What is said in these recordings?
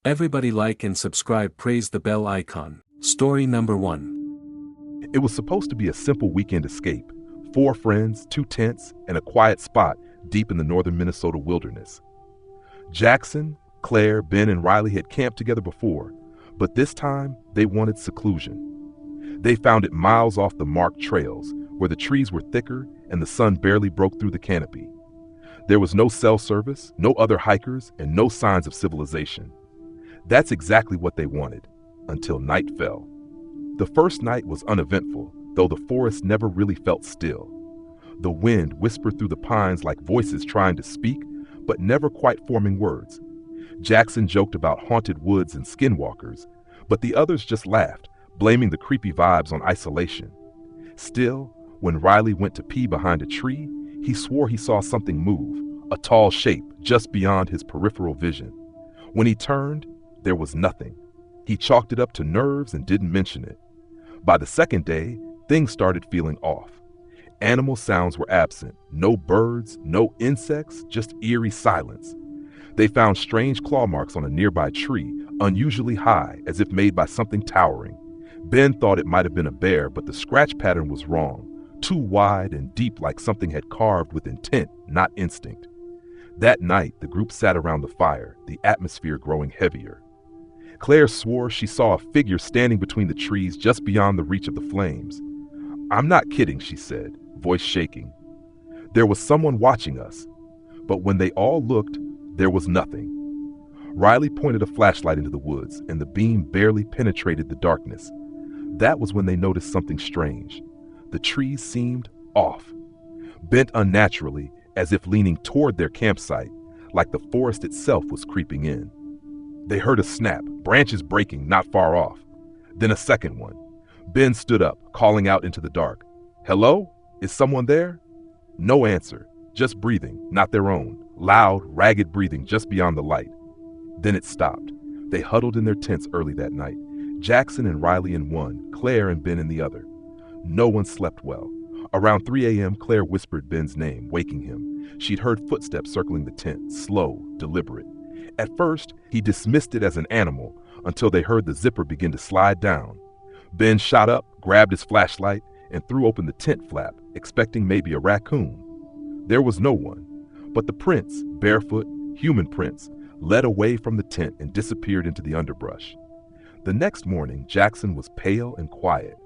Everybody like and subscribe, praise the bell icon. Story number 1. It was supposed to be a simple weekend escape. 4 friends, 2 tents, and a quiet spot deep in the northern Minnesota wilderness. Jackson, Claire, Ben, and Riley had camped together before, but this time they wanted seclusion. They found it miles off the marked trails, where the trees were thicker and the sun barely broke through the canopy. There was no cell service, no other hikers, and no signs of civilization. That's exactly what they wanted, until night fell. The first night was uneventful, though the forest never really felt still. The wind whispered through the pines like voices trying to speak, but never quite forming words. Jackson joked about haunted woods and skinwalkers, but the others just laughed, blaming the creepy vibes on isolation. Still, when Riley went to pee behind a tree, he swore he saw something move, a tall shape just beyond his peripheral vision. When he turned, there was nothing. He chalked it up to nerves and didn't mention it. By the second day, things started feeling off. Animal sounds were absent. No birds, no insects, just eerie silence. They found strange claw marks on a nearby tree, unusually high, as if made by something towering. Ben thought it might have been a bear, but the scratch pattern was wrong, too wide and deep, like something had carved with intent, not instinct. That night, the group sat around the fire, the atmosphere growing heavier. Claire swore she saw a figure standing between the trees just beyond the reach of the flames. "I'm not kidding," she said, voice shaking. There was someone watching us, but when they all looked, there was nothing. Riley pointed a flashlight into the woods, and the beam barely penetrated the darkness. That was when they noticed something strange. The trees seemed off, bent unnaturally, as if leaning toward their campsite, like the forest itself was creeping in. They heard a snap, branches breaking not far off. Then a second one. Ben stood up, calling out into the dark. "Hello? Is someone there?" No answer, just breathing, not their own. Loud, ragged breathing just beyond the light. Then it stopped. They huddled in their tents early that night. Jackson and Riley in one, Claire and Ben in the other. No one slept well. Around 3 a.m., Claire whispered Ben's name, waking him. She'd heard footsteps circling the tent, slow, deliberate. At first, he dismissed it as an animal until they heard the zipper begin to slide down. Ben shot up, grabbed his flashlight, and threw open the tent flap, expecting maybe a raccoon. There was no one, but the prints, barefoot, human prints, led away from the tent and disappeared into the underbrush. The next morning, Jackson was pale and quiet.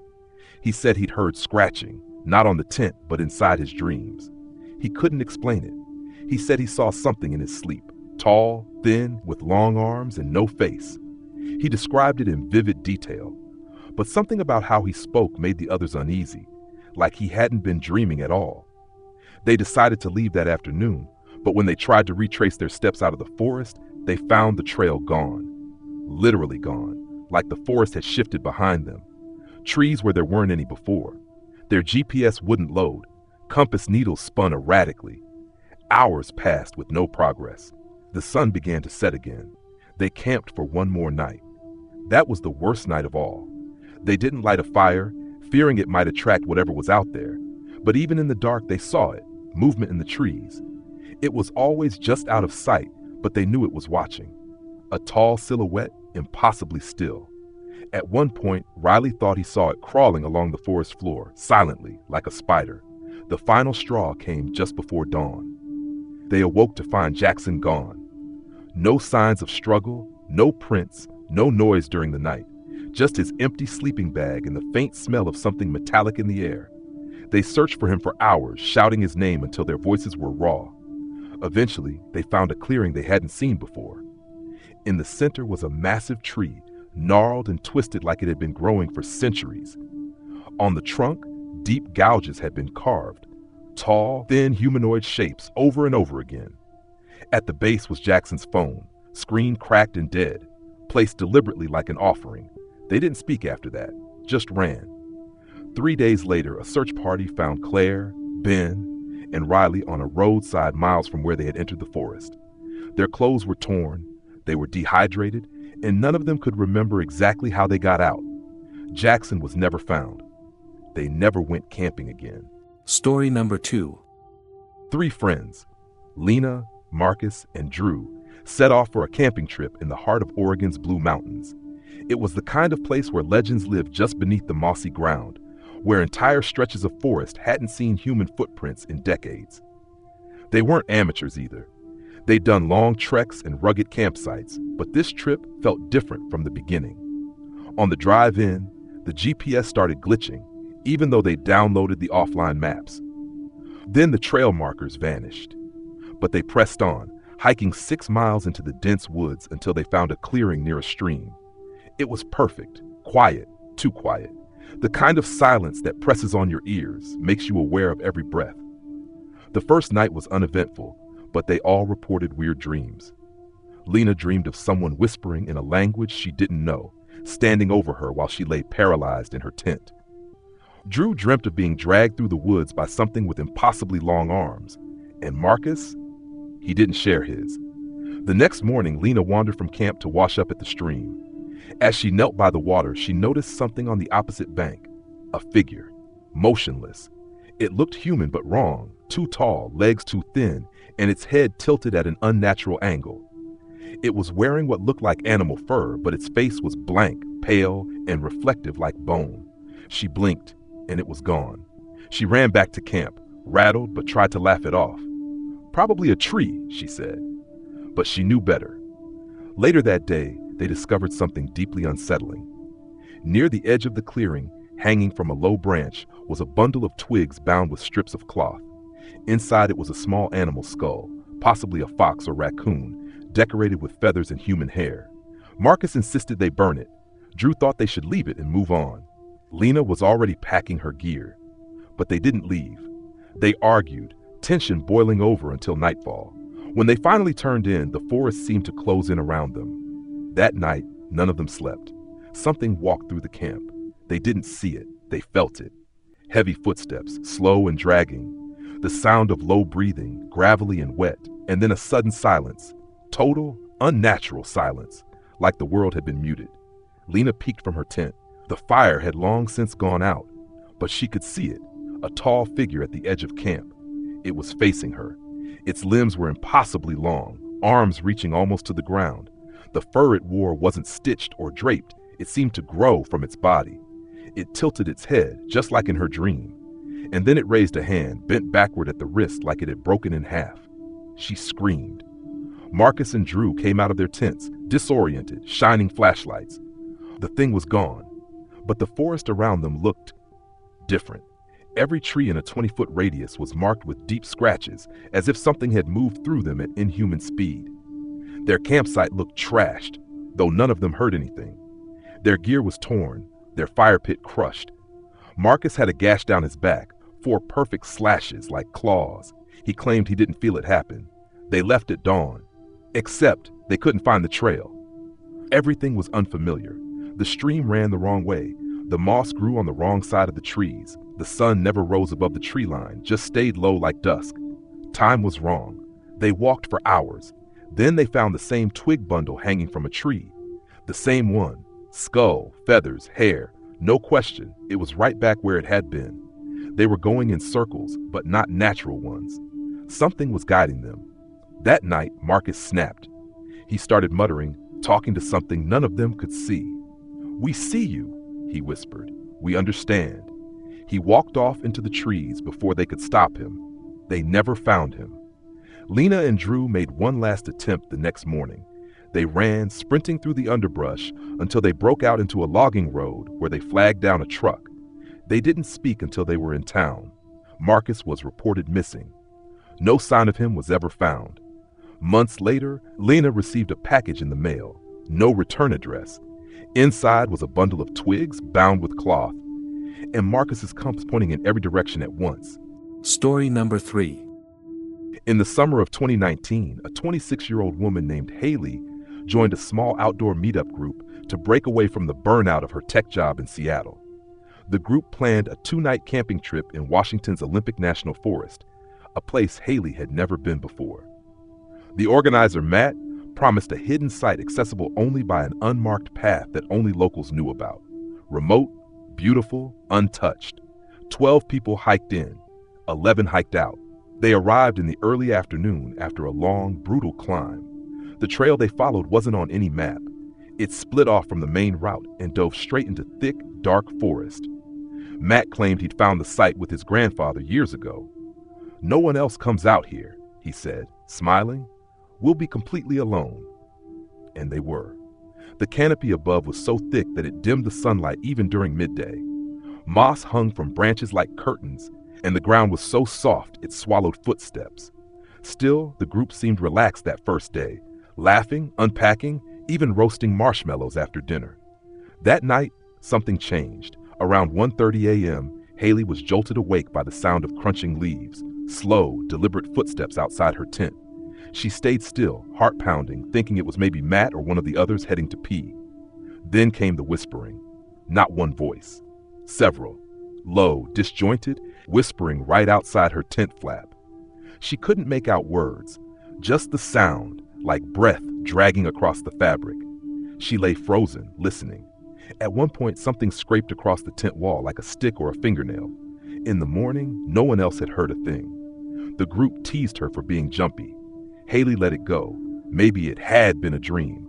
He said he'd heard scratching, not on the tent, but inside his dreams. He couldn't explain it. He said he saw something in his sleep, tall, thin, with long arms and no face. He described it in vivid detail, but something about how he spoke made the others uneasy, like he hadn't been dreaming at all. They decided to leave that afternoon, but when they tried to retrace their steps out of the forest, they found the trail gone. Literally gone, like the forest had shifted behind them. Trees where there weren't any before. Their GPS wouldn't load. Compass needles spun erratically. Hours passed with no progress. The sun began to set again. They camped for one more night. That was the worst night of all. They didn't light a fire, fearing it might attract whatever was out there. But even in the dark, they saw it, movement in the trees. It was always just out of sight, but they knew it was watching. A tall silhouette, impossibly still. At one point, Riley thought he saw it crawling along the forest floor, silently, like a spider. The final straw came just before dawn. They awoke to find Jackson gone. No signs of struggle, no prints, no noise during the night. Just his empty sleeping bag and the faint smell of something metallic in the air. They searched for him for hours, shouting his name until their voices were raw. Eventually, they found a clearing they hadn't seen before. In the center was a massive tree, gnarled and twisted like it had been growing for centuries. On the trunk, deep gouges had been carved, tall, thin humanoid shapes over and over again. At the base was Jackson's phone, screen cracked and dead, placed deliberately like an offering. They didn't speak after that, just ran. 3 days later, a search party found Claire, Ben, and Riley on a roadside miles from where they had entered the forest. Their clothes were torn, they were dehydrated, and none of them could remember exactly how they got out. Jackson was never found. They never went camping again. Story number 2. 3 friends, Lena, Marcus, and Drew, set off for a camping trip in the heart of Oregon's Blue Mountains. It was the kind of place where legends lived just beneath the mossy ground, where entire stretches of forest hadn't seen human footprints in decades. They weren't amateurs either. They'd done long treks and rugged campsites, but this trip felt different from the beginning. On the drive in, the GPS started glitching, even though they downloaded the offline maps. Then the trail markers vanished. But they pressed on, hiking 6 miles into the dense woods until they found a clearing near a stream. It was perfect, quiet, too quiet. The kind of silence that presses on your ears, makes you aware of every breath. The first night was uneventful, but they all reported weird dreams. Lena dreamed of someone whispering in a language she didn't know, standing over her while she lay paralyzed in her tent. Drew dreamt of being dragged through the woods by something with impossibly long arms. And Marcus? He didn't share his. The next morning, Lena wandered from camp to wash up at the stream. As she knelt by the water, she noticed something on the opposite bank. A figure, motionless. It looked human but wrong, too tall, legs too thin, and its head tilted at an unnatural angle. It was wearing what looked like animal fur, but its face was blank, pale, and reflective like bone. She blinked, and it was gone. She ran back to camp, rattled but tried to laugh it off. Probably a tree, she said. But she knew better. Later that day, they discovered something deeply unsettling. Near the edge of the clearing, hanging from a low branch, was a bundle of twigs bound with strips of cloth. Inside it was a small animal skull, possibly a fox or raccoon, decorated with feathers and human hair. Marcus insisted they burn it. Drew thought they should leave it and move on. Lena was already packing her gear. But they didn't leave. They argued, tension boiling over until nightfall. When they finally turned in, the forest seemed to close in around them. That night, none of them slept. Something walked through the camp. They didn't see it, they felt it. Heavy footsteps, slow and dragging. The sound of low breathing, gravelly and wet, and then a sudden silence. Total, unnatural silence, like the world had been muted. Lena peeked from her tent. The fire had long since gone out, but she could see it, a tall figure at the edge of camp. It was facing her. Its limbs were impossibly long, arms reaching almost to the ground. The fur it wore wasn't stitched or draped. It seemed to grow from its body. It tilted its head, just like in her dream. And then it raised a hand, bent backward at the wrist like it had broken in half. She screamed. Marcus and Drew came out of their tents, disoriented, shining flashlights. The thing was gone, but the forest around them looked different. Every tree in a 20-foot radius was marked with deep scratches, as if something had moved through them at inhuman speed. Their campsite looked trashed, though none of them hurt anything. Their gear was torn, their fire pit crushed. Marcus had a gash down his back, 4 perfect slashes like claws. He claimed he didn't feel it happen. They left at dawn, except they couldn't find the trail. Everything was unfamiliar. The stream ran the wrong way. The moss grew on the wrong side of the trees. The sun never rose above the tree line, just stayed low like dusk. Time was wrong. They walked for hours. Then they found the same twig bundle hanging from a tree. The same one. Skull, feathers, hair. No question, it was right back where it had been. They were going in circles, but not natural ones. Something was guiding them. That night, Marcus snapped. He started muttering, talking to something none of them could see. "We see you," he whispered. "We understand." He walked off into the trees before they could stop him. They never found him. Lena and Drew made one last attempt the next morning. They ran, sprinting through the underbrush, until they broke out into a logging road where they flagged down a truck. They didn't speak until they were in town. Marcus was reported missing. No sign of him was ever found. Months later, Lena received a package in the mail. No return address. Inside was a bundle of twigs bound with cloth, and Marcus's compass pointing in every direction at once. Story number 3. In the summer of 2019, a 26-year-old woman named Haley joined a small outdoor meetup group to break away from the burnout of her tech job in Seattle. The group planned a 2-night camping trip in Washington's Olympic National Forest, a place Haley had never been before. The organizer, Matt, promised a hidden site accessible only by an unmarked path that only locals knew about. Remote, beautiful, untouched. 12 people hiked in. 11 hiked out. They arrived in the early afternoon after a long, brutal climb. The trail they followed wasn't on any map. It split off from the main route and dove straight into thick, dark forest. Matt claimed he'd found the site with his grandfather years ago. "No one else comes out here," he said, smiling. "We'll be completely alone." And they were. The canopy above was so thick that it dimmed the sunlight even during midday. Moss hung from branches like curtains, and the ground was so soft it swallowed footsteps. Still, the group seemed relaxed that first day, laughing, unpacking, even roasting marshmallows after dinner. That night, something changed. Around 1:30 a.m., Haley was jolted awake by the sound of crunching leaves, slow, deliberate footsteps outside her tent. She stayed still, heart pounding, thinking it was maybe Matt or one of the others heading to pee. Then came the whispering. Not one voice. Several. Low, disjointed, whispering right outside her tent flap. She couldn't make out words, just the sound, like breath dragging across the fabric. She lay frozen, listening. At one point, something scraped across the tent wall like a stick or a fingernail. In the morning, no one else had heard a thing. The group teased her for being jumpy. Haley let it go. Maybe it had been a dream.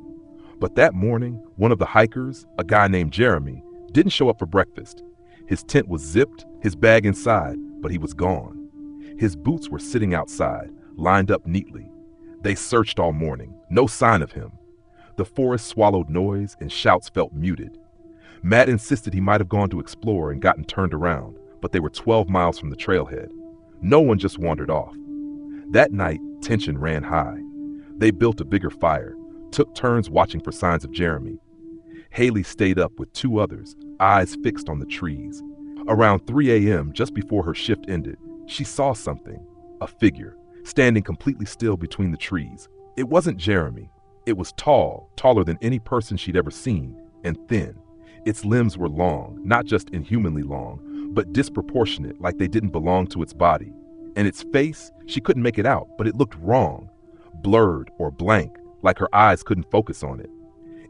But that morning, one of the hikers, a guy named Jeremy, didn't show up for breakfast. His tent was zipped, his bag inside, but he was gone. His boots were sitting outside, lined up neatly. They searched all morning, no sign of him. The forest swallowed noise and shouts felt muted. Matt insisted he might have gone to explore and gotten turned around, but they were 12 miles from the trailhead. No one just wandered off. That night, tension ran high. They built a bigger fire, took turns watching for signs of Jeremy. Haley stayed up with two others, eyes fixed on the trees. Around 3 a.m., just before her shift ended, she saw something, a figure, standing completely still between the trees. It wasn't Jeremy. It was tall, taller than any person she'd ever seen, and thin. Its limbs were long, not just inhumanly long, but disproportionate, like they didn't belong to its body. And its face, she couldn't make it out, but it looked wrong, blurred or blank, like her eyes couldn't focus on it.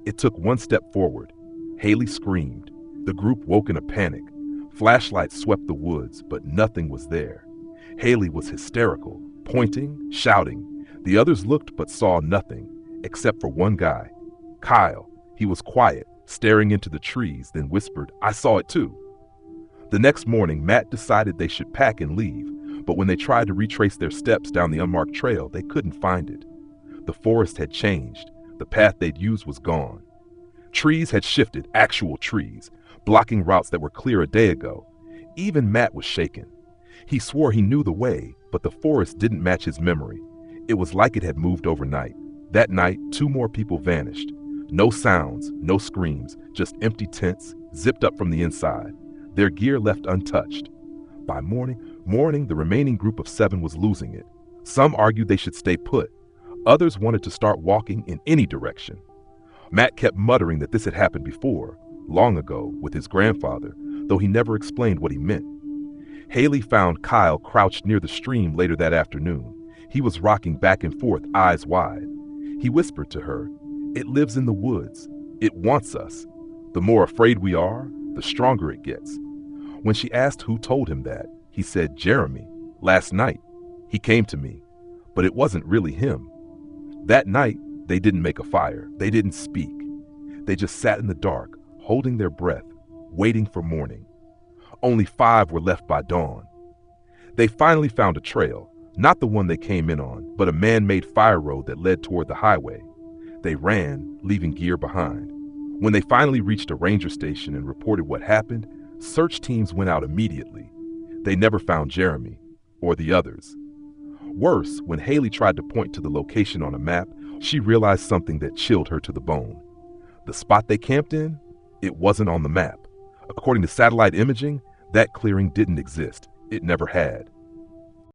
It took one step forward. Haley screamed. The group woke in a panic. Flashlights swept the woods, but nothing was there. Haley was hysterical, pointing, shouting. The others looked but saw nothing, except for one guy, Kyle. He was quiet, staring into the trees, then whispered, "I saw it too." The next morning, Matt decided they should pack and leave, but when they tried to retrace their steps down the unmarked trail, they couldn't find it. The forest had changed. The path they'd used was gone. Trees had shifted, actual trees, blocking routes that were clear a day ago. Even Matt was shaken. He swore he knew the way, but the forest didn't match his memory. It was like it had moved overnight. That night, 2 more people vanished. No sounds, no screams, just empty tents, zipped up from the inside. Their gear left untouched. By morning, the remaining group of 7 was losing it. Some argued they should stay put. Others wanted to start walking in any direction. Matt kept muttering that this had happened before, long ago, with his grandfather, though he never explained what he meant. Haley found Kyle crouched near the stream later that afternoon. He was rocking back and forth, eyes wide. He whispered to her, "It lives in the woods. It wants us. The more afraid we are, the stronger it gets." When she asked who told him that, he said, "Jeremy, last night. He came to me, but it wasn't really him." That night, they didn't make a fire. They didn't speak. They just sat in the dark, holding their breath, waiting for morning. Only 5 were left by dawn. They finally found a trail, not the one they came in on, but a man-made fire road that led toward the highway. They ran, leaving gear behind. When they finally reached a ranger station and reported what happened, search teams went out immediately. They never found Jeremy, or the others. Worse, when Haley tried to point to the location on a map, she realized something that chilled her to the bone. The spot they camped in, it wasn't on the map. According to satellite imaging, that clearing didn't exist. It never had.